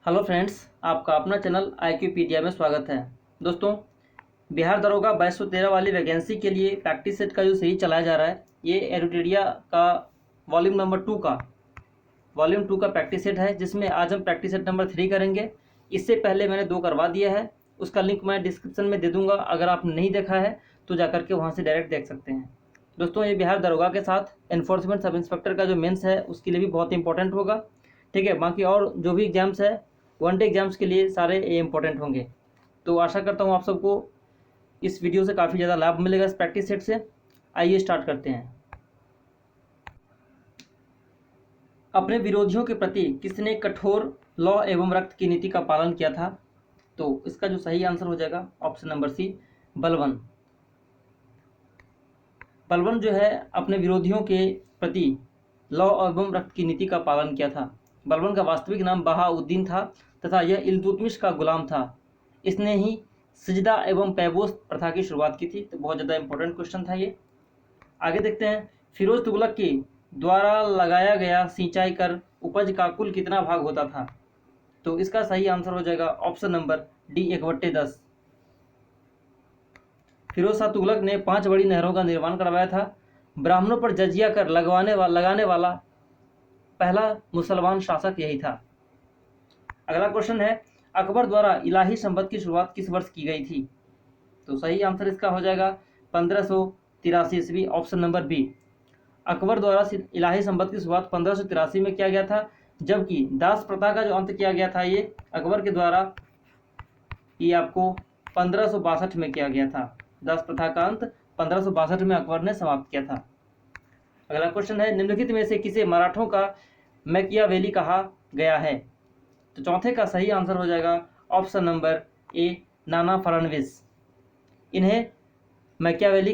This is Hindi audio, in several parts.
हेलो फ्रेंड्स, आपका अपना चैनल IQpedia में स्वागत है। दोस्तों, बिहार दरोगा 2213 वाली वैकेंसी के लिए प्रैक्टिस सेट का जो सीरीज चलाया जा रहा है, ये एरुटेरिया का वॉल्यूम नंबर 2 का प्रैक्टिस सेट है, जिसमें आज हम प्रैक्टिस सेट नंबर 3 करेंगे। इससे पहले मैंने 2 करवा दिया है, उसका लिंक मैं डिस्क्रिप्शन में दे दूंगा। अगर आपने नहीं देखा है तो जाकर के वहाँ से डायरेक्ट देख सकते हैं। दोस्तों, ये बिहार दरोगा के साथ एनफोर्समेंट सब इंस्पेक्टर का जो मेंस है उसके लिए भी बहुत इंपॉर्टेंट होगा। ठीक है, बाकी और जो भी एग्जाम्स है, वन डे एग्जाम्स के लिए सारे ये इंपॉर्टेंट होंगे। तो आशा करता हूँ आप सबको इस वीडियो से काफ़ी ज़्यादा लाभ मिलेगा इस प्रैक्टिस सेट से। आइए स्टार्ट करते हैं। अपने विरोधियों के प्रति किसने कठोर लौ एवं रक्त की नीति का पालन किया था? तो इसका जो सही आंसर हो जाएगा option number C, Balban. Balban जो है अपने विरोधियों के प्रति लौ एवं रक्त की नीति का पालन किया था। बलबन का वास्तविक नाम बहाउद्दीन था तथा यह इल्तुतमिश का गुलाम था। इसने ही सिजदा एवं पैबोस प्रथा की शुरुआत की थी। तो बहुत ज़्यादा इंपॉर्टेंट क्वेश्चन था ये। आगे देखते हैं, फिरोज तुगलक के द्वारा लगाया गया सिंचाई कर उपज का कुल कितना भाग होता था? तो इसका सही आंसर हो जाएगा option number D, 1/10। Firoz Shah Tughlaq ने 5 बड़ी नहरों का निर्माण करवाया था। ब्राह्मणों पर जजिया कर लगाने वाला पहला मुसलमान शासक यही था। अगला क्वेश्चन है, अकबर द्वारा इलाही संपद की शुरुआत किस वर्ष की गई थी? तो सही आंसर इसका हो जाएगा 1583 ईस्वी, ऑप्शन नंबर बी। अकबर द्वारा इलाही संपद की शुरुआत 1583 में किया गया था, जबकि दास प्रथा का जो अंत किया गया था ये अकबर के द्वारा ये आपको 1562 में किया गया था। दास प्रथा का अंत 1562 में अकबर ने समाप्त किया था। अगला क्वेश्चन है, निम्नलिखित में से किसे मराठों का मैकियावेली कहा गया है? तो चौथे का सही आंसर हो जाएगा ऑप्शन नंबर ए, नाना फडणवीस। इन्हें मैकियावेली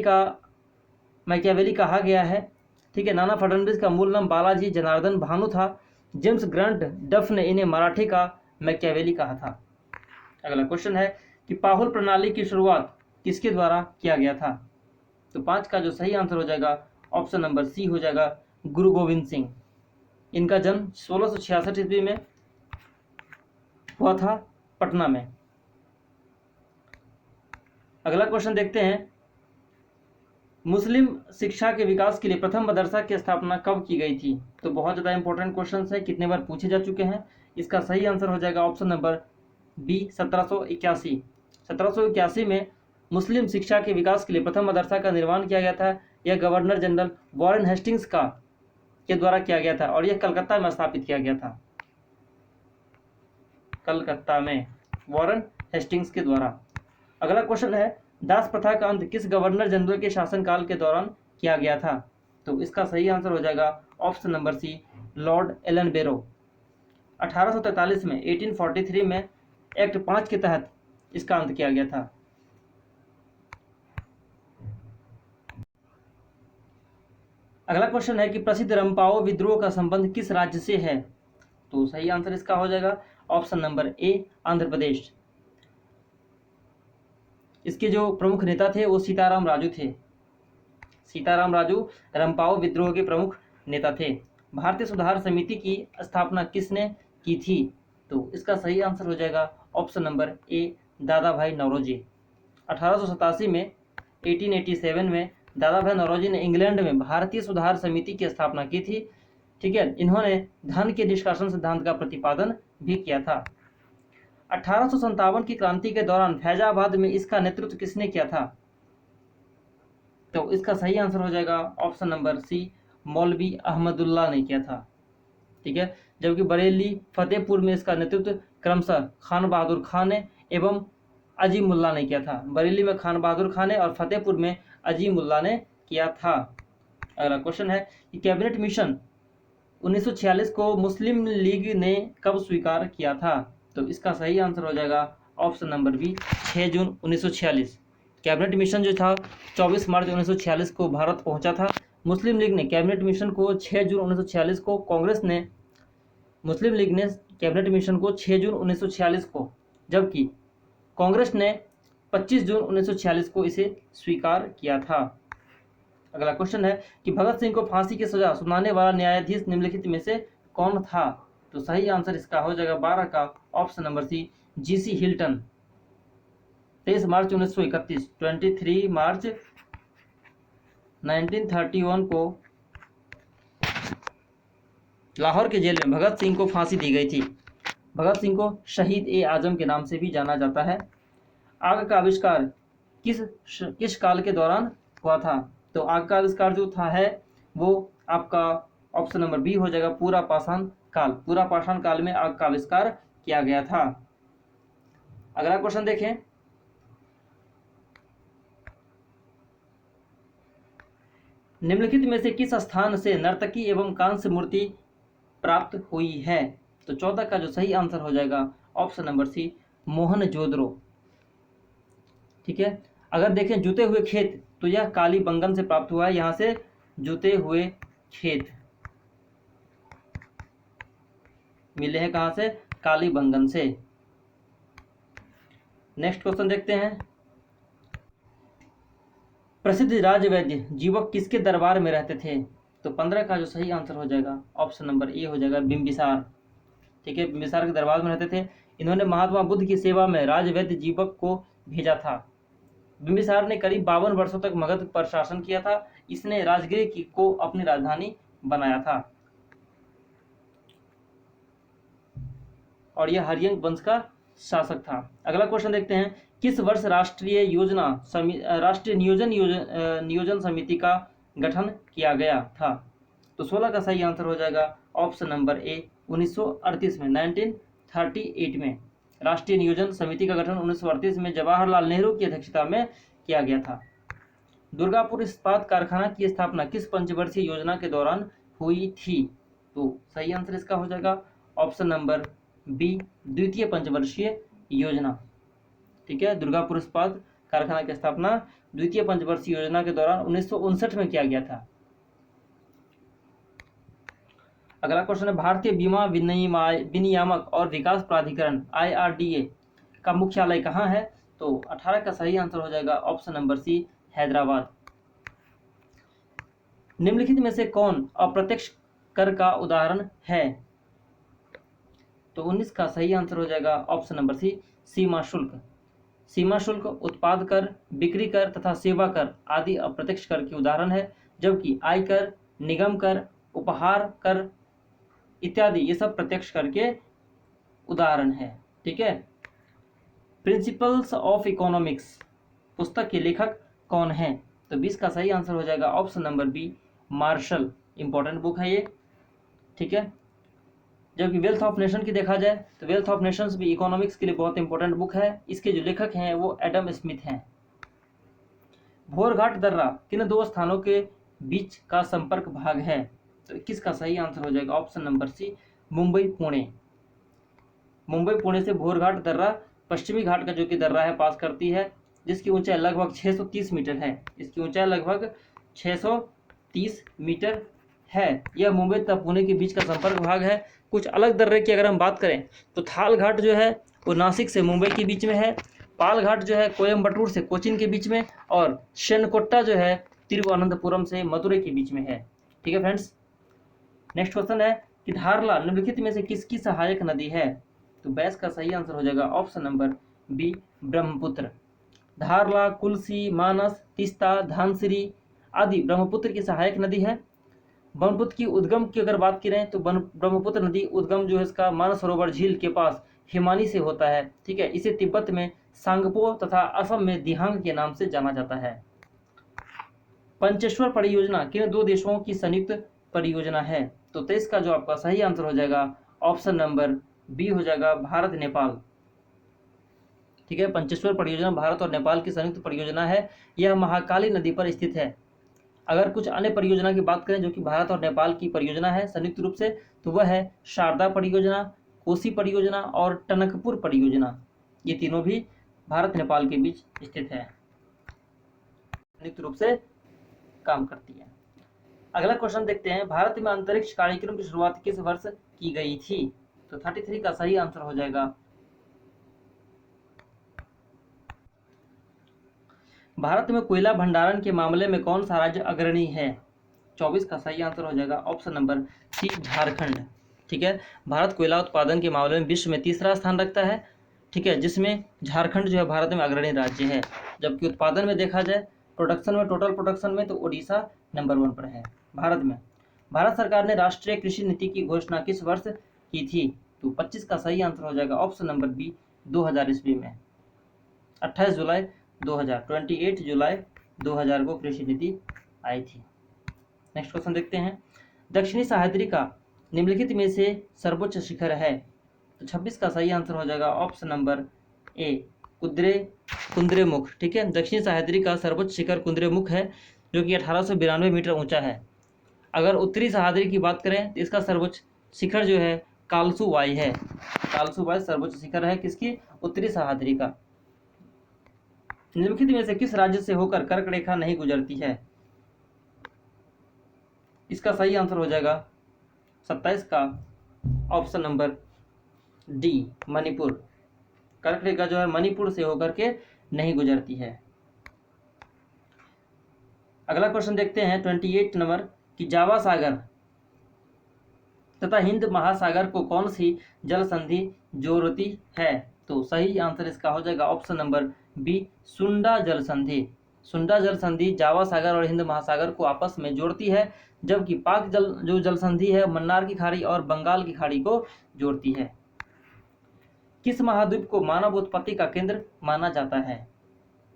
कहा गया है। ठीक है, नाना फडणवीस का मूल नाम बालाजी जनार्दन भानु था। जेम्स ग्रंट डफ ने इन्हें मराठी का मैकियावेली कहा था। अगला क्वेश्चन है कि पाहुल प्रणाली की शुरुआत किसके द्वारा किया गया था? तो 5 का जो सही आंसर हो जाएगा ऑप्शन नंबर सी हो जाएगा, गुरु गोविंद सिंह। इनका जन्म 1666 ईस्वी में हुआ था, पटना में। अगला क्वेश्चन देखते हैं, मुस्लिम शिक्षा के विकास के लिए प्रथम मदरसा की स्थापना कब की गई थी? तो बहुत ज़्यादा इंपॉर्टेंट क्वेश्चन है, कितने बार पूछे जा चुके हैं। इसका सही आंसर हो जाएगा ऑप्शन नंबर बी, 1781। 1781 में मुस्लिम शिक्षा के विकास के लिए प्रथम मदरसा का निर्माण किया गया था। यह गवर्नर जनरल वॉरेन हेस्टिंग्स के द्वारा किया गया था और यह कलकत्ता में स्थापित किया गया था। कलकत्ता में वॉरेन हेस्टिंग्स के द्वारा। अगला क्वेश्चन है, दास प्रथा का अंत किस गवर्नर जनरल के शासनकाल के दौरान किया गया था? तो इसका सही आंसर हो जाएगा option number C, Lord Ellenborough. 1843 में 1843 में एक्ट 5 के तहत इसका अंत किया गया था। अगला क्वेश्चन है कि प्रसिद्ध रंपाओ विद्रोह का संबंध किस राज्य से है? तो सही आंसर इसका हो जाएगा ऑप्शन नंबर ए, आंध्र प्रदेश। इसके जो प्रमुख नेता थे वो सीताराम राजू थे। सीताराम राजू रंपाओ विद्रोह के प्रमुख नेता थे। भारतीय सुधार समिति की स्थापना किसने की थी? तो इसका सही आंसर हो जाएगा ऑप्शन नंबर ए, दादा भाई नौरोजी। 1887 में 1887 में दादा भाई नौरोजी ने इंग्लैंड में भारतीय सुधार समिति की स्थापना की थी। ठीक है, इन्होंने धन के निष्कासन सिद्धांत का प्रतिपादन भी किया था। 1857 की क्रांति के दौरान फैजाबाद में इसका नेतृत्व किसने किया था? तो इसका सही आंसर हो जाएगा ऑप्शन नंबर सी, मौलवी अहमदुल्ला ने किया था। ठीक है, जबकि बरेली फतेहपुर में इसका नेतृत्व क्रमशः खान बहादुर खान ने एवं अजीमुल्ला ने किया था। बरेली में खान बहादुर खान ने और फतेहपुर में अजीमुल्ला ने किया था। अगला क्वेश्चन है कि कैबिनेट मिशन 1946 को मुस्लिम लीग ने कब स्वीकार किया था? तो इसका सही आंसर हो जाएगा ऑप्शन नंबर बी, 6 जून 1946। कैबिनेट मिशन जो था 24 मार्च 1946 को भारत पहुंचा था। मुस्लिम लीग ने कैबिनेट मिशन को 6 जून 1946 को, मुस्लिम लीग ने कैबिनेट मिशन को 6 जून 1946 को, जबकि कांग्रेस ने 25 जून 1946 को इसे स्वीकार किया था। अगला क्वेश्चन है कि भगत सिंह को फांसी की सजा सुनाने वाला न्यायाधीश निम्नलिखित में से कौन था? तो सही आंसर इसका हो जाएगा 12 का option number C, GC Hilton. 23 मार्च 1931, 23 मार्च 1931 को लाहौर के जेल में भगत सिंह को फांसी दी गई थी। भगत सिंह को शहीद ए आजम के नाम से भी जाना जाता है। आग का आविष्कार किस काल के दौरान हुआ था? तो आग का आविष्कार जो था है वो आपका ऑप्शन नंबर बी हो जाएगा, पूरा पाषाण काल। पूरा पाषाण काल में आग का आविष्कार किया गया था। अगला क्वेश्चन देखें, निम्नलिखित में से किस स्थान से नर्तकी एवं कांस्य मूर्ति प्राप्त हुई है? तो 14 का जो सही आंसर हो जाएगा ऑप्शन नंबर सी, मोहनजोदड़ो। ठीक है। अगर देखें जुते हुए खेत, तो यह कालीबंगन से प्राप्त हुआ है। यहां से जुते हुए खेत मिले हैं कहां से? कालीबंगन से। नेक्स्ट क्वेश्चन देखते हैं, प्रसिद्ध राजवैद्य जीवक किसके दरबार में रहते थे? तो 15 का जो सही आंसर हो जाएगा ऑप्शन नंबर ए हो जाएगा, बिंबिसार। ठीक है, बिंबिसार के दरबार में रहते थे। इन्होंने महात्मा बुद्ध की सेवा में राजवैद्य जीवक को भेजा था। बिंबिसार ने करीब 52 वर्षों तक मगध पर शासन किया था। इसने राजगिर को अपनी राजधानी बनाया था और यह हरियंक वंश का शासक था। अगला क्वेश्चन देखते हैं, किस वर्ष राष्ट्रीय नियोजन समिति का गठन किया गया था? तो 16 का सही आंसर हो जाएगा ऑप्शन नंबर ए, 1938 में, 1938 में राष्ट्रीय नियोजन समिति का गठन 1938 में जवाहरलाल नेहरू की अध्यक्षता में किया गया था। दुर्गापुर इस्पात कारखाना की स्थापना किस पंचवर्षीय योजना के दौरान हुई थी? तो सही आंसर इसका हो जाएगा ऑप्शन नंबर बी, द्वितीय पंचवर्षीय योजना। ठीक है, दुर्गापुर इस्पात कारखाना की स्थापना द्वितीय पंचवर्षीय योजना के दौरान 1959 में किया गया था। अगला क्वेश्चन है, भारतीय बीमा विनियामक और विकास प्राधिकरण IRDA का मुख्यालय कहाँ है? तो 18 का सही आंसर हो जाएगा ऑप्शन नंबर सी, हैदराबाद। निम्नलिखित में से कौन अप्रत्यक्ष कर का उदाहरण है? तो 19 का सही आंसर हो जाएगा ऑप्शन नंबर सी, सीमा शुल्क। सीमा शुल्क, उत्पाद कर, बिक्री कर तथा सेवा कर आदि अप्रत्यक्ष कर के उदाहरण है, जबकि आयकर, निगम कर, उपहार कर इत्यादि ये सब प्रत्यक्ष कर के उदाहरण है। ठीक है। प्रिंसिपल्स ऑफ इकोनॉमिक्स पुस्तक के लेखक कौन हैं? तो 20 का सही आंसर हो जाएगा option number B, Marshall. Important book है ये। ठीक है। जबकि वेल्थ ऑफ नेशन की देखा जाए तो वेल्थ ऑफ नेशंस भी इकोनॉमिक्स के लिए बहुत इंपॉर्टेंट बुक है। इसके जो लेखक हैं वो एडम स्मिथ हैं। भोरघाट दर्रा किन दो स्थानों के बीच का संपर्क भाग है? तो 21 का सही आंसर हो जाएगा option number C, Mumbai Pune. Mumbai Pune से भोरघाट दर्रा पश्चिमी घाट का जो कि दर्रा है पास करती है, जिसकी ऊंचाई लगभग 630 मीटर है। इसकी ऊंचाई लगभग 630 मीटर है। यह मुंबई तथा पुणे के बीच का संपर्क भाग है। कुछ अलग दर्रे की अगर हम बात करें तो थाल घाट जो है वो नासिक से मुंबई के बीच में है। पाल घाट जो है कोयम्बटूर से कोचीन के बीच में, और शेनकोट्टा जो है तिरुवनंतपुरम से मदुरै के बीच में है। ठीक है फ्रेंड्स। नेक्स्ट क्वेश्चन है कि धारला निम्नलिखित में से किसकी सहायक नदी है? तो 22 का सही आंसर हो जाएगा ऑप्शन नंबर बी, ब्रह्मपुत्र। धारला, कुल्सी, मानस, तीस्ता, धानसिरी आदि ब्रह्मपुत्र की सहायक नदी है। ब्रह्मपुत्र की उद्गम की अगर बात करें तो ब्रह्मपुत्र नदी उद्गम जो है इसका मानसरोवर झील के पास हिमानी से होता है। ठीक है। इसे तिब्बत में सांगपो तथा असम में दिहांग के नाम से जाना जाता है। पंचेश्वर परियोजना किन दो देशों की संयुक्त परियोजना है? तो 23 का जो आपका सही आंसर हो जाएगा ऑप्शन नंबर बी हो जाएगा, भारत नेपाल। ठीक है। पंचेश्वर परियोजना भारत और नेपाल की संयुक्त परियोजना है। यह महाकाली नदी पर स्थित है। अगर कुछ अन्य परियोजना की बात करें जो कि भारत और नेपाल की परियोजना है संयुक्त रूप से, तो वह है शारदा परियोजना, कोसी परियोजना और टनकपुर परियोजना। ये तीनों भी भारत नेपाल के बीच स्थित है, संयुक्त रूप से काम करती है। अगला क्वेश्चन देखते हैं, भारत में अंतरिक्ष कार्यक्रम की शुरुआत किस वर्ष की गई थी? तो 33 का सही आंसर हो जाएगा भारत में कोयला भंडारण के मामले में कौन सा राज्य अग्रणी है? 24 का सही आंसर हो जाएगा ऑप्शन नंबर सी, झारखंड। ठीक है। भारत कोयला उत्पादन के मामले में विश्व में तीसरा स्थान रखता है, ठीक है, जिसमें झारखंड जो है भारत में अग्रणी राज्य है। जबकि उत्पादन में देखा जाए, प्रोडक्शन में, टोटल प्रोडक्शन में, तो उड़ीसा नंबर 1 पर है भारत में। भारत सरकार ने राष्ट्रीय कृषि नीति की घोषणा किस वर्ष की थी? तो 25 का सही आंसर हो जाएगा ऑप्शन नंबर बी, 2000 ईस्वी में। 28 जुलाई 2000, 28 जुलाई 2000 को कृषि नीति आई थी। नेक्स्ट क्वेश्चन देखते हैं। दक्षिणी सह्याद्री का निम्नलिखित में से सर्वोच्च शिखर है? तो 26 का सही आंसर हो जाएगा ऑप्शन नंबर ए, कुद्रेमुख। ठीक है, दक्षिणी सह्याद्री का सर्वोच्च शिखर कुद्रेमुख है, जो कि 1892 मीटर ऊंचा है। अगर उत्तरी सह्याद्री की बात करें तो इसका सर्वोच्च शिखर जो है कालसुवाई है। कालसुवाई सर्वोच्च शिखर है किसकी? उत्तरी सह्याद्री का। निम्नलिखित में से किस राज्य से होकर कर्क रेखा नहीं गुजरती है? इसका सही आंसर हो जाएगा 27 का ऑप्शन नंबर डी, मणिपुर। कर्क रेखा जो है मणिपुर से होकर के नहीं गुजरती है। अगला क्वेश्चन देखते हैं 28 नंबर कि जावा सागर तथा हिंद महासागर को कौन सी जल संधि जोड़ती है? तो सही आंसर इसका हो जाएगा ऑप्शन नंबर बी, सुंडा जल संधि। सुंडा जल संधि जावा सागर और हिंद महासागर को आपस में जोड़ती है, जबकि पाक जल संधि है मन्नार की खाड़ी और बंगाल की खाड़ी को जोड़ती है। किस महाद्वीप को मानव उत्पत्ति का केंद्र माना जाता है?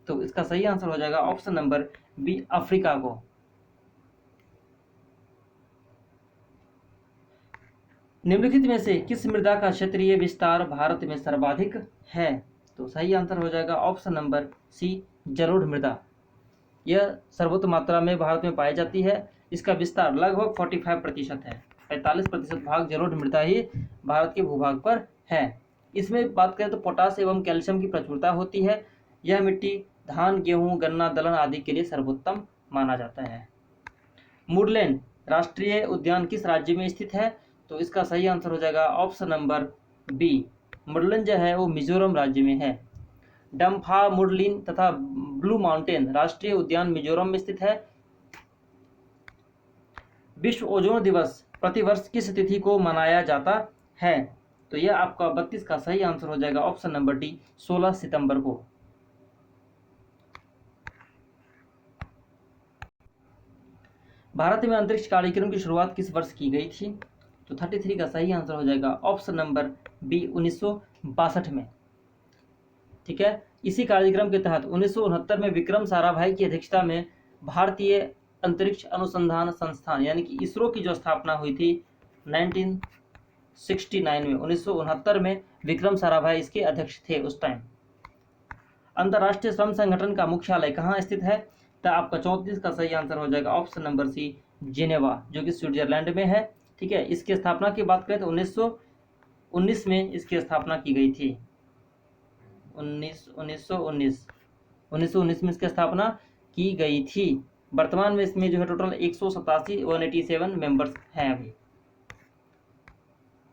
तो इसका सही आंसर हो जाएगा ऑप्शन नंबर बी, अफ्रीका को। निम्नलिखित में से किस मृदा का क्षेत्रीय विस्तार भारत में सर्वाधिक है? तो सही आंसर हो जाएगा ऑप्शन नंबर सी, जलोढ़ मृदा। यह सर्वोच्च मात्रा में भारत में पाई जाती है। इसका विस्तार लगभग 45% है। 45% भाग जलोढ़ मृदा ही भारत के भूभाग पर है। इसमें बात करें तो पोटास एवं कैल्शियम की प्रचुरता होती है। यह मिट्टी धान, गेहूं, गन्ना, दलहन आदि के लिए सर्वोत्तम माना जाता है। मुरलेन राष्ट्रीय उद्यान किस राज्य में स्थित है? तो इसका सही आंसर हो जाएगा ऑप्शन नंबर बी, मुरलेन जो है वो मिजोरम राज्य में है। डम्फा मुरलिन तथा ब्लू माउंटेन राष्ट्रीय उद्यान मिजोरम में स्थित है। विश्व ओजोन दिवस प्रतिवर्ष किस तिथि को मनाया जाता है? तो यह आपका 32 का सही आंसर हो जाएगा ऑप्शन नंबर डी, 16 सितंबर को। भारत में अंतरिक्ष कार्यक्रम की शुरुआत किस वर्ष की गई थी? तो 33 का सही आंसर हो जाएगा ऑप्शन नंबर बी, 1962 में। ठीक है, इसी कार्यक्रम के तहत 1969 में विक्रम साराभाई की अध्यक्षता में भारतीय अंतरिक्ष अनुसंधान संस्थान यानी कि इसरो की जो स्थापना हुई थी 1969 में, 1969 में विक्रम साराभाई इसके अध्यक्ष थे उस टाइम। अंतर्राष्ट्रीय श्रम संगठन का मुख्यालय कहाँ स्थित है? तो आपका 34 का सही आंसर हो जाएगा ऑप्शन नंबर सी, जिनेवा, जो कि स्विट्जरलैंड में है। ठीक है, इसकी स्थापना की बात करें तो 1919 में इसकी स्थापना की गई थी। 1919 में इसकी स्थापना की गई थी। वर्तमान में इसमें जो है टोटल 187 मेंबर्स हैं अभी।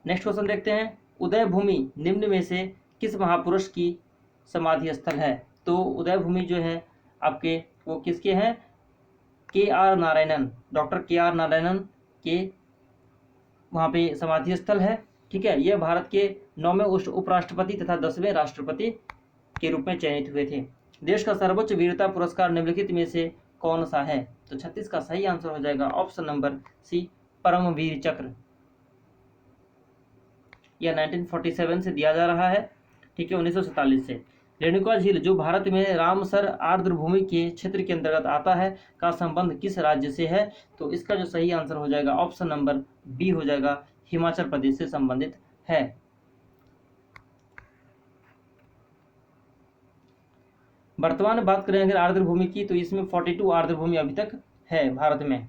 नेक्स्ट क्वेश्चन देखते हैं। उदय भूमि निम्न में से किस महापुरुष की समाधि स्थल है? तो उदय भूमि जो है आपके वो किसके हैं? KR. Narayanan, doctor KR. Narayanan के वहाँ पे समाधि स्थल है। ठीक है, यह भारत के 9वें उपराष्ट्रपति तथा 10वें राष्ट्रपति के रूप में चयनित हुए थे। देश का सर्वोच्च वीरता पुरस्कार निम्नलिखित में से कौन सा है? तो 36 का सही आंसर हो जाएगा ऑप्शन नंबर सी, परमवीर चक्र। यह 1947 से दिया जा रहा है। ठीक है, 1947 से। रेणुका झील जो भारत में रामसर आर्द्रभूमि के क्षेत्र के अंतर्गत आता है का संबंध किस राज्य से है? तो इसका जो सही आंसर हो जाएगा ऑप्शन नंबर बी हो जाएगा, हिमाचल प्रदेश से संबंधित है। वर्तमान में बात करें अगर आर्द्रभूमि की तो इसमें 42 आर्द्रभूमि अभी तक है भारत में।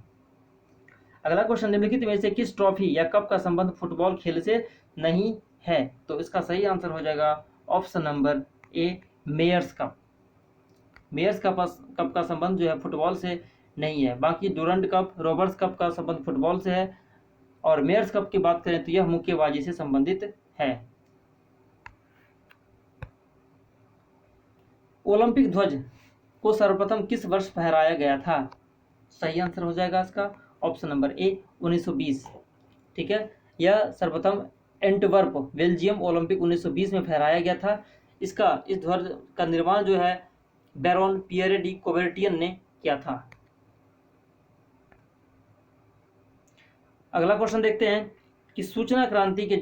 अगला क्वेश्चन, निम्नलिखित में से किस ट्रॉफी या कप का संबंध फुटबॉल खेल से नहीं है? तो इसका सही आंसर हो जाएगा option number A, Meyers Cup. Meyers Cup का संबंध जो है फुटबॉल से नहीं है। बाकी डूरंड कप, रॉबर्ट्स कप का संबंध फुटबॉल से है। और मेयर्स कप की बात करें तो यह मुक्केबाजी से संबंधित है। ओलंपिक ध्वज को सर्वप्रथम किस वर्ष फहराया गया था? सही आंसर हो जाएगा इसका ऑप्शन नंबर ए, 1920। ठीक है, यह सर्वप्रथम एंटवर्प बेल्जियम ओलंपिक 1920 में फहराया गया था। इस ध्वज का निर्माण जो है बैरोन पियरे डी कोबर्टियन ने किया था। अगला क्वेश्चन देखते हैं कि सूचना क्रांति के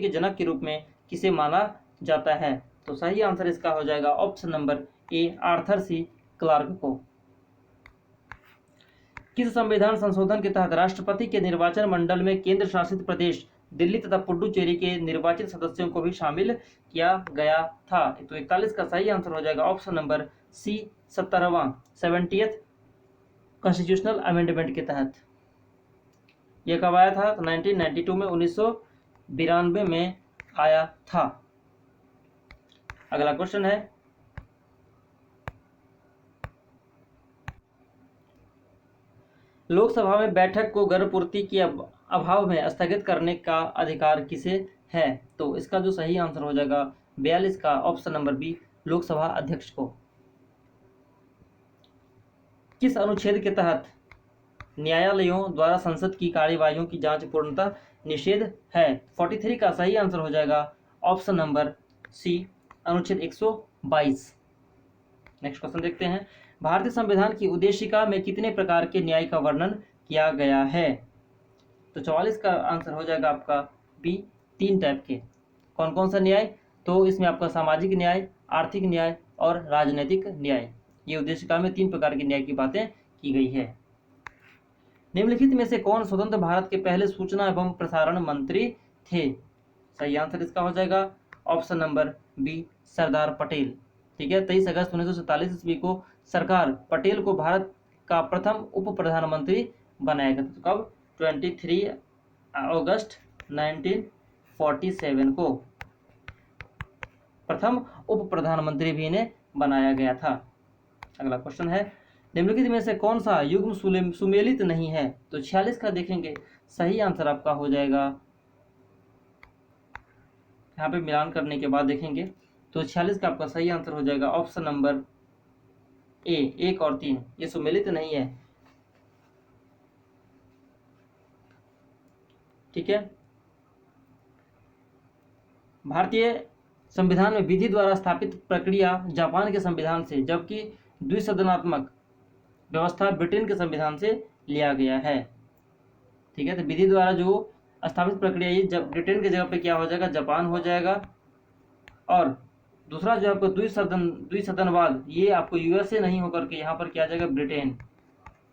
जनक के रूप में किसे माना जाता है? तो सही आंसर इसका हो जाएगा option number A, Arthur C Clarke को। किस संविधान संशोधन के तहत राष्ट्रपति के निर्वाचन मंडल में केंद्र शासित प्रदेश दिल्ली तथा पुडुचेरी के निर्वाचित सदस्यों को भी शामिल किया गया था? तो 41 का सही आंसर हो जाएगा ऑप्शन नंबर सी, 70वां 70th कॉन्स्टिट्यूशनल अमेंडमेंट के तहत। यह कब आया था? तो 1992 में, 1992 में आया था। अगला क्वेश्चन है, लोकसभा में बैठक को गर्भपूर्ति के अभाव में स्थगित करने का अधिकार किसे है? तो इसका जो सही आंसर हो जाएगा 42 का ऑप्शन नंबर बी, लोकसभा अध्यक्ष को। किस अनुच्छेद के तहत न्यायालयों द्वारा संसद की कार्यवाहियों की जांच पूर्णतः निषेध है? 43 का सही आंसर हो जाएगा ऑप्शन नंबर सी, अनुच्छेद 122। नेक्स्ट क्वेश्चन देखते हैं, भारतीय संविधान की उद्देशिका में कितने प्रकार के न्याय का वर्णन किया गया है? तो 44 का आंसर हो जाएगा आपका बी, 3 टाइप के। कौन कौन सा न्याय? तो इसमें आपका सामाजिक न्याय, आर्थिक न्याय और राजनीतिक न्याय, ये उद्देशिका में 3 प्रकार के न्याय की बातें की गई है। निम्नलिखित में से कौन स्वतंत्र भारत के पहले सूचना एवं प्रसारण मंत्री थे? सही आंसर इसका हो जाएगा option number B, Sardar Patel. ठीक है, 23 अगस्त 1947 ईस्वी को सरकार पटेल को भारत का प्रथम उप प्रधानमंत्री बनाया गया। तो कब? 23 अगस्त 1947 को प्रथम उप प्रधानमंत्री भी इन्हें बनाया गया था। अगला क्वेश्चन है, निम्नलिखित में से कौन सा युग्म सुमेलित नहीं है? तो 46 का देखेंगे, सही आंसर आपका हो जाएगा, यहाँ पे मिलान करने के बाद देखेंगे तो 46 का आपका सही आंसर हो जाएगा ऑप्शन नंबर ए, 1 और 3, ये सुमेलित नहीं है। ठीक है, भारतीय संविधान में विधि द्वारा स्थापित प्रक्रिया जापान के संविधान से, जबकि द्विसदनात्मक व्यवस्था ब्रिटेन के संविधान से लिया गया है। ठीक है, तो विधि द्वारा जो स्थापित प्रक्रिया ये जब ब्रिटेन की जगह पे क्या हो जाएगा? जापान हो जाएगा। और दूसरा जो आपको द्विसदनवाद, ये आपको यूएसए नहीं होकर के यहाँ पर क्या आ जाएगा? ब्रिटेन।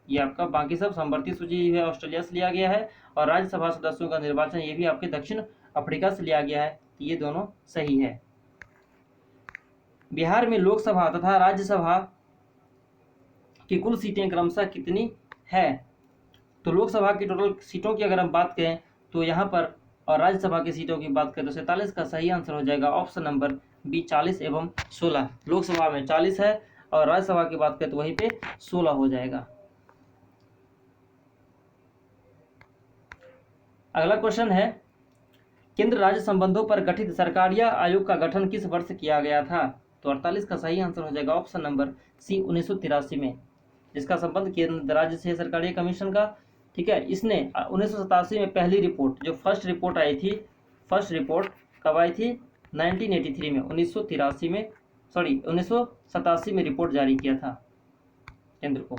ये आपका बाकी सब संवर्ती सूची है ऑस्ट्रेलिया से लिया गया है, और राज्यसभा सदस्यों का निर्वाचन ये भी आपके दक्षिण अफ्रीका से लिया गया है। ये दोनों सही है। बिहार में लोकसभा तथा राज्यसभा की कुल सीटें क्रमशः कितनी है? तो लोकसभा की टोटल सीटों की अगर हम बात करें तो यहाँ पर, और राज्यसभा की सीटों की बात करें तो 47 का सही आंसर हो जाएगा ऑप्शन नंबर बी, 40 एवं 16। लोकसभा में 40 है और राज्यसभा की बात करें तो वहीं पे 16 हो जाएगा। अगला क्वेश्चन है, केंद्र राज्य संबंधों पर गठित सरकारिया आयोग का गठन किस वर्ष किया गया था? तो 48 का सही आंसर हो जाएगा ऑप्शन नंबर सी, 1983 में, जिसका संबंध केंद्र राज्य से सरकारिया कमीशन का। ठीक है, इसने 1987 में पहली रिपोर्ट, जो फर्स्ट रिपोर्ट आई थी, फर्स्ट रिपोर्ट कब आई थी? 1983 में, 1987 में रिपोर्ट जारी किया था केंद्र को।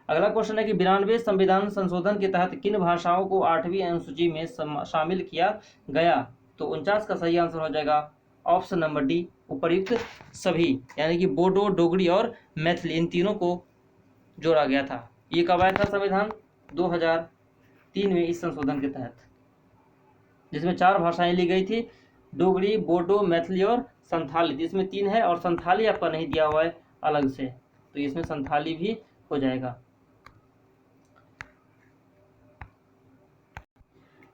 अगला क्वेश्चन है कि 92 संविधान संशोधन के तहत किन भाषाओं को 8वीं अनुसूची में शामिल किया गया? तो 49 का सही आंसर हो जाएगा ऑप्शन नंबर डी, उपर्युक्त सभी, यानी कि बोडो, डोगरी और मैथिली, इन तीनों को जोड़ा गया था। ये कब आया था संविधान? 2003 में इस संशोधन के तहत, जिसमें 4 भाषाएं ली गई थी, डोगरी, बोडो, मैथिली और संथाली। इसमें 3 है और संथाली आपका नहीं दिया हुआ है अलग से, तो इसमें संथाली भी हो जाएगा।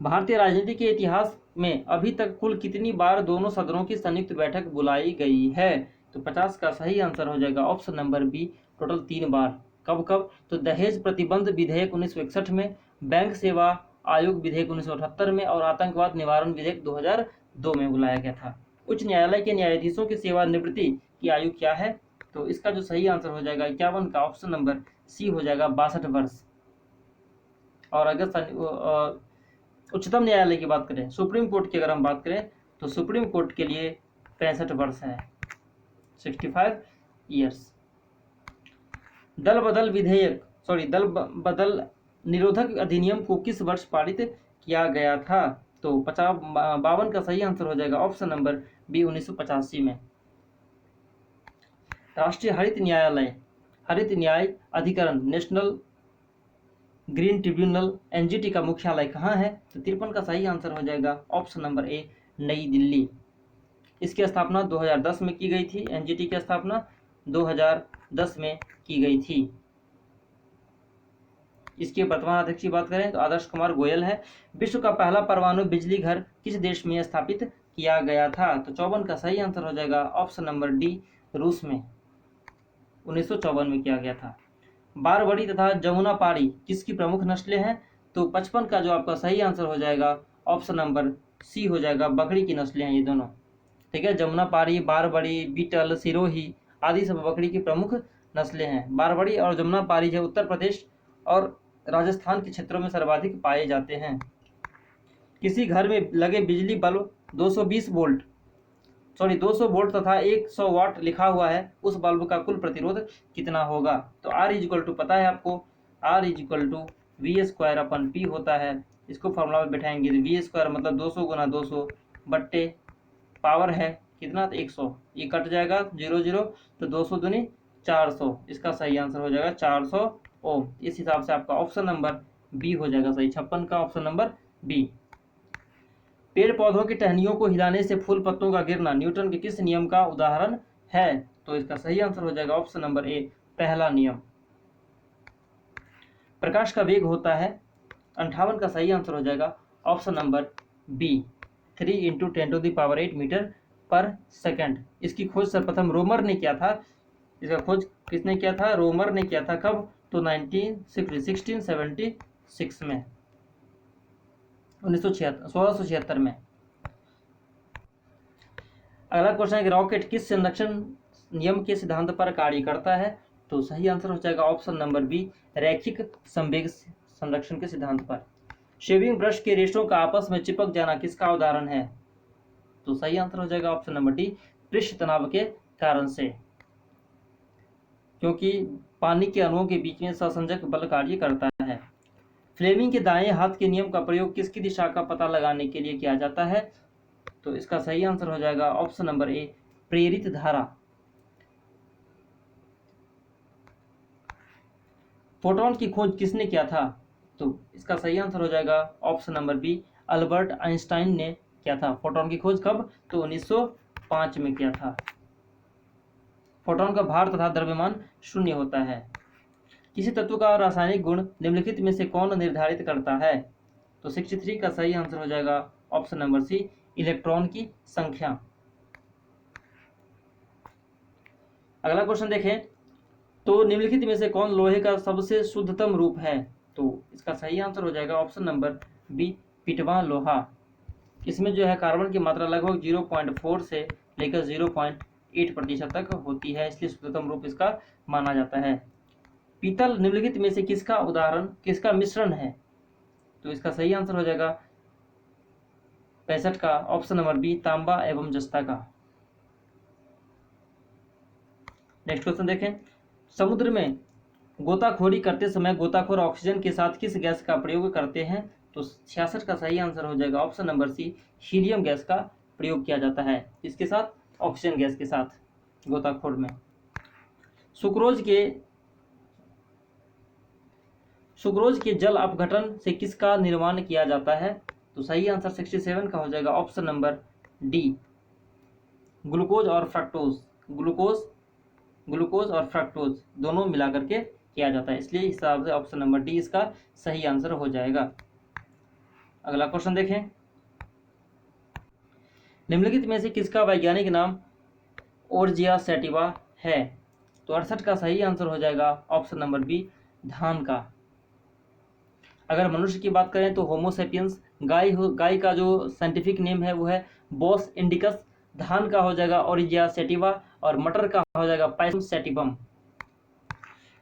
भारतीय राजनीति के इतिहास में अभी तक कुल कितनी बार दोनों सदनों की संयुक्त बैठक बुलाई गई है? तो 50 का सही आंसर हो जाएगा ऑप्शन नंबर बी, टोटल 3 बार। कब कब? तो दहेज प्रतिबंध विधेयक 1961 में, बैंक सेवा आयोग विधेयक 1978 में, और आतंकवाद निवारण विधेयक 2002 में बुलाया गया था। उच्च न्यायालय के न्यायाधीशों की सेवानिवृत्ति की आयु क्या है? तो इसका जो सही आंसर हो जाएगा 51 का ऑप्शन नंबर सी हो जाएगा 62 वर्ष। और अगर उच्चतम न्यायालय की बात करें, सुप्रीम कोर्ट की अगर हम बात करें तो सुप्रीम कोर्ट के लिए 65 वर्ष है, 65 ईयर्स। दल बदल निरोधक अधिनियम को किस वर्ष पारित किया गया था? तो 52 का सही आंसर हो जाएगा ऑप्शन नंबर बी, 1985 में। राष्ट्रीय हरित न्याय अधिकरण नेशनल ग्रीन ट्रिब्यूनल एनजीटी का मुख्यालय कहाँ है? तो 53 का सही आंसर हो जाएगा ऑप्शन नंबर ए, नई दिल्ली। इसकी स्थापना 2010 में की गई थी। एनजीटी की स्थापना 2010 में की गई थी। इसके वर्तमान अध्यक्ष की बात करें तो आदर्श कुमार गोयल है। विश्व का पहला परमाणु बिजली घर किस देश में स्थापित किया गया था? तो 54 का सही आंसर हो जाएगा ऑप्शन नंबर डी, रूस में 1954 में किया गया था। बारबड़ी तथा जमुना पारी किसकी प्रमुख नस्लें हैं? तो 55 का जो आपका सही आंसर हो जाएगा ऑप्शन नंबर सी हो जाएगा, बकरी की नस्लें हैं ये दोनों। ठीक है, जमुना पारी, बारबड़ी, बीटल, सिरोही आदि सब बकरी की प्रमुख नस्लें हैं। बारबड़ी और जमुना पारी जो उत्तर प्रदेश और राजस्थान के क्षेत्रों में सर्वाधिक पाए जाते हैं। किसी घर में लगे बिजली बल्ब 200 वोल्ट तथा 100 वाट लिखा हुआ है, उस बल्ब का कुल प्रतिरोध कितना होगा? तो R इक्वल टू पता है आपको, R इक्वल टू V² होता है। इसको फॉर्मूला में बैठाएंगे तो V² मतलब 200 गुना 200 बट्टे पावर है कितना? तो 100, ये कट जाएगा 0 तो 200 दूनी 400, इसका सही आंसर हो जाएगा 400 ओम। इस हिसाब से आपका ऑप्शन नंबर बी हो जाएगा सही, 56 का ऑप्शन नंबर बी। पेड़ पौधों की टहनियों को हिलाने से फूल पत्तों का गिरना न्यूटन के किस नियम का उदाहरण है? तो इसका सही आंसर हो जाएगा ऑप्शन नंबर ए, पहला नियम। प्रकाश का वेग होता है 58 का सही आंसर हो जाएगा ऑप्शन नंबर बी, 3 × 10⁸ मीटर पर सेकंड। इसकी खोज सर्वप्रथम रोमर ने किया था। इसका खोज किसने किया था? रोमर ने किया था। कब? तो 1676 में, 1676 में। अगला क्वेश्चन है कि रॉकेट किस संरक्षण नियम के सिद्धांत पर कार्य करता है? तो सही आंसर हो जाएगा ऑप्शन नंबर बी, रैखिक संवेग संरक्षण के सिद्धांत पर। शेविंग ब्रश के रेशों का आपस में चिपक जाना किसका उदाहरण है? तो सही आंसर हो जाएगा ऑप्शन नंबर डी, पृष्ठ तनाव के कारण से, क्योंकि पानी के अणुओं के बीच में सहसंजक बल कार्य करता है। फ्लेमिंग के दाएं हाथ के नियम का प्रयोग किसकी दिशा का पता लगाने के लिए किया जाता है? तो इसका सही आंसर हो जाएगा ऑप्शन नंबर ए, प्रेरित धारा। फोटोन की खोज किसने किया था? तो इसका सही आंसर हो जाएगा option number B, Albert Einstein ने किया था। फोटोन की खोज कब? तो 1905 में किया था। फोटोन का भार तथा द्रव्यमान शून्य होता है। किसी तत्व का रासायनिक गुण निम्नलिखित में से कौन निर्धारित करता है? तो 63 का सही आंसर हो जाएगा ऑप्शन नंबर सी, इलेक्ट्रॉन की संख्या। अगला क्वेश्चन देखें तो निम्नलिखित में से कौन लोहे का सबसे शुद्धतम रूप है? तो इसका सही आंसर हो जाएगा ऑप्शन नंबर बी, पिटवा लोहा। इसमें जो है कार्बन की मात्रा लगभग 0.4 से लेकर 0.8% तक होती है, इसलिए शुद्धतम रूप इसका माना जाता है। पीतल निम्नलिखित में से किसका मिश्रण है? तो इसका सही आंसर हो जाएगा 65 का ऑप्शन नंबर बी, तांबा एवं जस्ता का। नेक्स्ट क्वेश्चन देखें, समुद्र में गोताखोरी करते समय गोताखोर ऑक्सीजन के साथ किस गैस का प्रयोग करते हैं? तो 66 का सही आंसर हो जाएगा option number C, helium gas का प्रयोग किया जाता है। इसके साथ ऑक्सीजन गैस के साथ गोताखोर में। सुक्रोज के जल अपघटन से किसका निर्माण किया जाता है? तो सही आंसर 67 का हो जाएगा ऑप्शन नंबर डी, ग्लूकोज और फ्रक्टोज दोनों मिलाकर के किया जाता है, इसलिए इस हिसाब से ऑप्शन नंबर डी इसका सही आंसर हो जाएगा। अगला क्वेश्चन देखें, निम्नलिखित में से किसका वैज्ञानिक नाम ओरजिया सैटिवा है? तो 68 का सही आंसर हो जाएगा ऑप्शन नंबर बी, धान का। अगर मनुष्य की बात करें तो होमोसेपियंस, गाय का जो साइंटिफिक नेम है वो है बोस इंडिकस, धान का हो जाएगा ओरिजिया सैटिवा और मटर का हो जाएगा पैसम सैटिवम।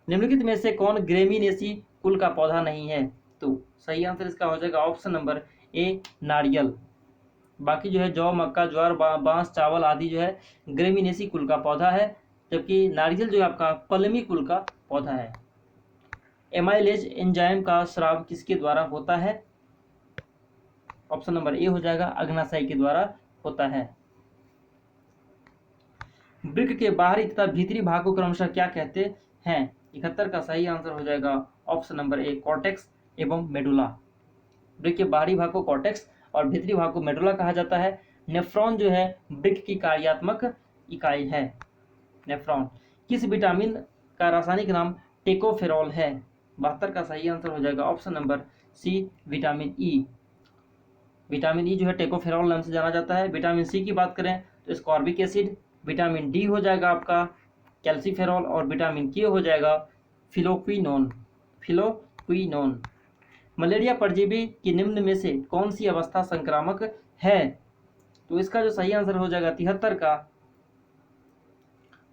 निम्नलिखित में से कौन ग्रेमिनेसी कुल का पौधा नहीं है? तो सही आंसर इसका हो जाएगा ऑप्शन नंबर ए नारियल। बाकी जो है जौ, मक्का, ज्वार, बांस, चावल आदि जो है ग्रेमिनेसी कुल का पौधा है, जबकि नारियल जो है आपका पलमी कुल का पौधा है। एमाइलेज एंजाइम का स्राव किसके द्वारा होता है? ऑप्शन नंबर ए हो जाएगा अग्नाशय के द्वारा होता है। वृक्क के बाहरी तथा भीतरी भाग को क्रमशः क्या कहते हैं? 71 का सही आंसर हो जाएगा ऑप्शन नंबर ए कॉर्टेक्स एवं मेडुला। वृक्क के बाहरी भाग को कॉर्टेक्स और भीतरी भाग को मेडुला कहा जाता है। नेफ्रॉन जो है वृक्क की कार्यात्मक इकाई है। नेफ्रॉन। किस विटामिन का रासायनिक नाम टेकोफेरॉल है? 72 का सही आंसर हो जाएगा option number C vitamin E. Vitamin E जो है टेकोफेरॉल नाम से जाना जाता है। विटामिन सी की बात करें तो स्कॉर्बिक एसिड। विटामिन डी हो जाएगा आपका कैल्सीफेरॉल और विटामिन के हो जाएगा फिलोक्विनोन। फिलोक्विनोन। मलेरिया परजीवी की निम्न में से कौन सी अवस्था संक्रामक है? तो इसका जो सही आंसर हो जाएगा 73 का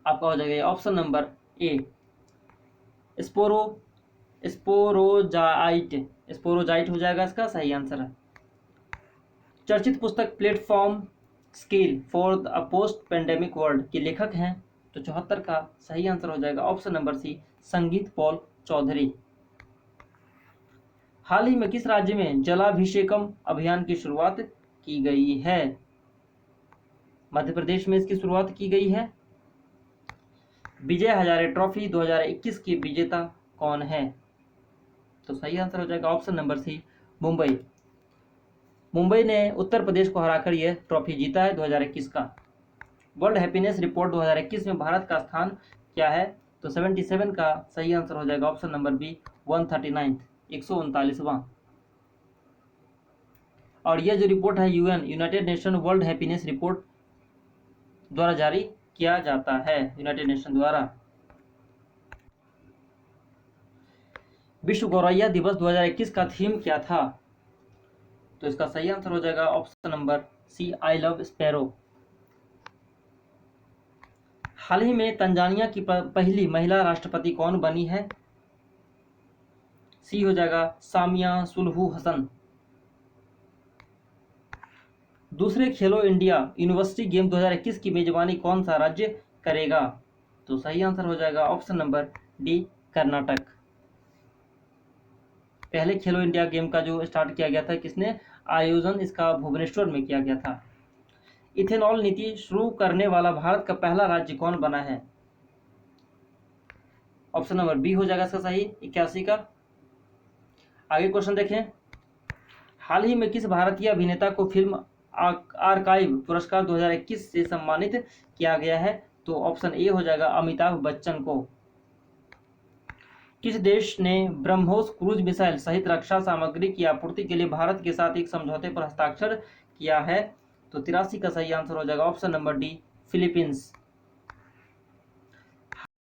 आपका हो जाएगा ऑप्शन नंबर ए स्पोरोजाइट हो जाएगा इसका सही आंसर है। चर्चित पुस्तक platform skill for the post pandemic world के लेखक हैं? तो 74 का सही आंसर हो जाएगा ऑप्शन नंबर सी संगीत पॉल चौधरी। हाल ही में किस राज्य में जलाभिषेकम अभियान की शुरुआत की गई है? मध्य प्रदेश में इसकी शुरुआत की गई है। विजय हजारे ट्रॉफी 2021 की विजेता कौन है? तो सही आंसर हो जाएगा option number C Mumbai. Mumbai ने उत्तर प्रदेश को हराकर यह ट्रॉफी जीता है 2021 का। वर्ल्ड हैप्पीनेस रिपोर्ट 2021 में भारत का स्थान क्या है? तो 77 का सही आंसर हो जाएगा ऑप्शन नंबर बी 139 139वां। और यह जो रिपोर्ट है United nation world happiness report द्वारा जारी किया जाता है, यूनाइटेड नेशन द्वारा। विश्व गौरैया दिवस 2021 का थीम क्या था? तो इसका सही आंसर हो जाएगा option number C I love sparrow. हाल ही में तंजानिया की पहली महिला राष्ट्रपति कौन बनी है? सी हो जाएगा सामिया सुलहू हसन। दूसरे खेलो इंडिया यूनिवर्सिटी गेम 2021 की मेजबानी कौन सा राज्य करेगा? तो सही आंसर हो जाएगा ऑप्शन नंबर डी कर्नाटक। पहले खेलो इंडिया गेम का जो स्टार्ट किया गया था, किसने आयोजन इसका भुवनेश्वर में किया गया था। इथेनॉल नीति शुरू करने वाला भारत का पहला राज्य कौन बना है? ऑप्शन नंबर बी हो जाएगा इसका सही 81 का। आगे क्वेश्चन देखें। हाल ही में किस भारतीय अभिनेता को फिल्म आर्काइव पुरस्कार 2021 से सम्मानित किया गया है? तो ऑप्शन ए हो जाएगा अमिताभ बच्चन को। किस देश ने ब्रह्मोस क्रूज मिसाइल सहित रक्षा सामग्री की आपूर्ति के लिए भारत के साथ एक समझौते पर हस्ताक्षर किया है? तो 83 का सही आंसर हो जाएगा ऑप्शन नंबर डी फिलीपींस।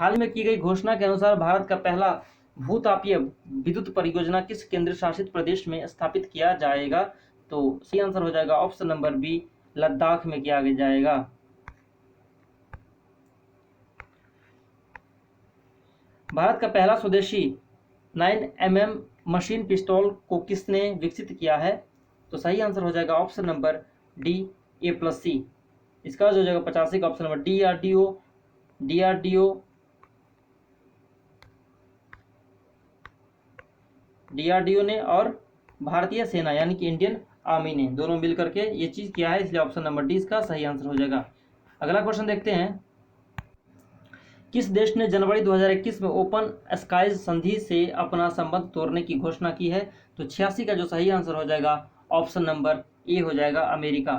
हाल में की गई घोषणा के अनुसार भारत का पहला भूतापीय विद्युत परियोजना किस केंद्र शासित प्रदेश में स्थापित किया जाएगा? तो सही आंसर हो जाएगा ऑप्शन नंबर बी लद्दाख में किया जाएगा। भारत का पहला स्वदेशी 9mm मशीन पिस्तौल को किसने विकसित किया है? तो सही आंसर हो जाएगा ऑप्शन नंबर डी A+C। इसका जो हो जाएगा 85 का ऑप्शन नंबर DRDO ने और भारतीय सेना यानी कि इंडियन आर्मी ने दोनों मिलकर के ये चीज किया है, इसलिए ऑप्शन नंबर डी इसका सही आंसर हो जाएगा। अगला क्वेश्चन देखते हैं। किस देश ने जनवरी 2021 में ओपन स्काईज संधि से अपना संबंध तोड़ने की घोषणा की है? तो 86 का जो सही आंसर हो जाएगा ऑप्शन नंबर ए हो जाएगा अमेरिका।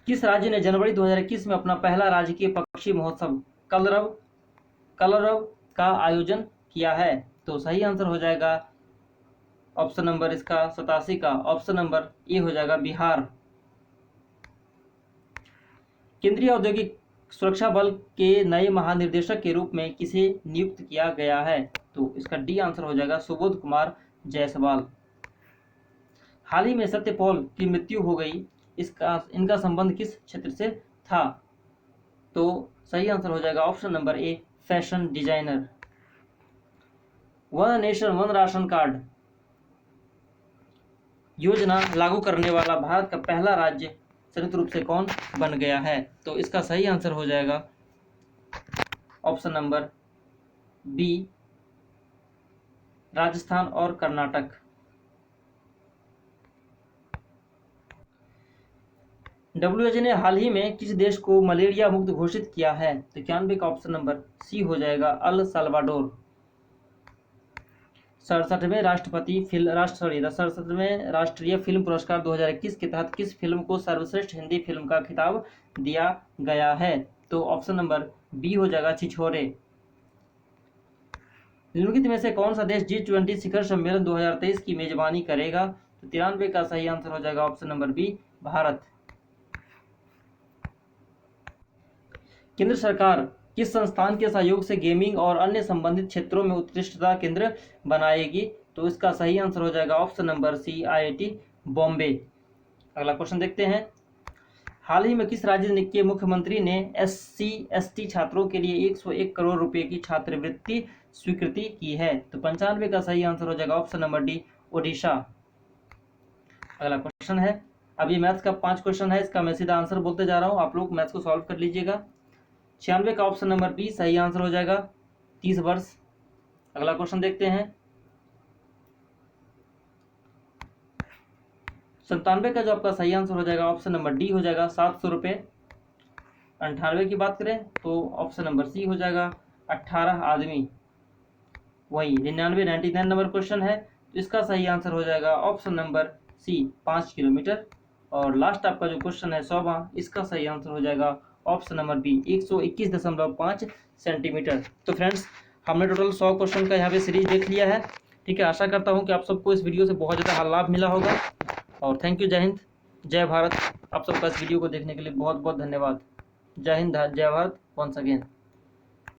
किस राज्य ने जनवरी 2021 में अपना पहला राजकीय पक्षी महोत्सव कलरव का आयोजन किया है? तो सही आंसर हो जाएगा ऑप्शन नंबर इसका 87 का ऑप्शन नंबर ए हो जाएगा बिहार। केंद्रीय औद्योगिक सुरक्षा बल के नए महानिर्देशक के रूप में किसे नियुक्त किया गया है? तो इसका डी आंसर हो जाएगा सुबोध कुमार जायसवाल। हाल ही में सत्यपाल की मृत्यु हो गई, इनका संबंध किस क्षेत्र से था? तो सही आंसर हो जाएगा ऑप्शन नंबर ए fashion designer. One nation one ration card योजना लागू करने वाला भारत का पहला राज्य संयुक्त रूप से कौन बन गया है? तो इसका सही आंसर हो जाएगा ऑप्शन नंबर बी, राजस्थान और कर्नाटक। WHO ने हाल ही में किस देश को मलेरिया मुक्त घोषित किया है? तो 91 का ऑप्शन नंबर सी हो जाएगा, अल साल्वाडोर। 67वें राष्ट्रीय फिल्म पुरस्कार 2021 के तहत किस फिल्म को सर्वश्रेष्ठ हिंदी फिल्म का खिताब दिया गया है? तो ऑप्शन नंबर बी हो जाएगा, छिछोरे। निम्नलिखित में से कौन सा देश G20 शिखर सम्मेलन 2023 की मेजबानी करेगा? तो 93 का सही आंसर हो जाएगा ऑप्शन नंबर बी, भारत। केंद्र सरकार किस संस्थान के सहयोग से गेमिंग और अन्य संबंधित क्षेत्रों में उत्कृष्टता केंद्र बनाएगी? तो इसका सही आंसर हो जाएगा option number C, IIT Bombay. अगला क्वेश्चन देखते हैं। हाल ही में किस राज्य के मुख्यमंत्री ने SC/ST छात्रों के लिए 101 करोड़ रुपए की छात्रवृत्ति स्वीकृति की है? तो 95 का सही आंसर हो जाएगा ऑप्शन नंबर डी, ओडिशा। अगला क्वेश्चन है, अभी मैथ्स का 5 क्वेश्चन है, इसका मैं सीधा आंसर बोलते जा रहा हूँ, आप लोग मैथ्स को सॉल्व कर लीजिएगा। 96 का ऑप्शन नंबर बी सही आंसर हो जाएगा, 30 वर्ष। अगला क्वेश्चन देखते हैं। 97 का जो आपका सही आंसर हो जाएगा ऑप्शन नंबर डी हो जाएगा, 700 रुपये। 98 की बात करें तो ऑप्शन नंबर सी हो जाएगा, 18 आदमी। वही 99 नंबर क्वेश्चन है, तो इसका सही आंसर हो जाएगा ऑप्शन नंबर सी, 5 किलोमीटर। और लास्ट आपका जो क्वेश्चन है 100वां, इसका सही आंसर हो जाएगा ऑप्शन नंबर बी, 121.5 सेंटीमीटर। तो फ्रेंड्स, हमने टोटल 100 क्वेश्चन का यहाँ पे सीरीज देख लिया है। ठीक है, आशा करता हूँ कि आप सबको इस वीडियो से बहुत ज़्यादा लाभ मिला होगा। और थैंक यू, जय हिंद जय भारत। आप सबका इस वीडियो को देखने के लिए बहुत बहुत धन्यवाद। जय हिंद जय भारत वंस अगेन।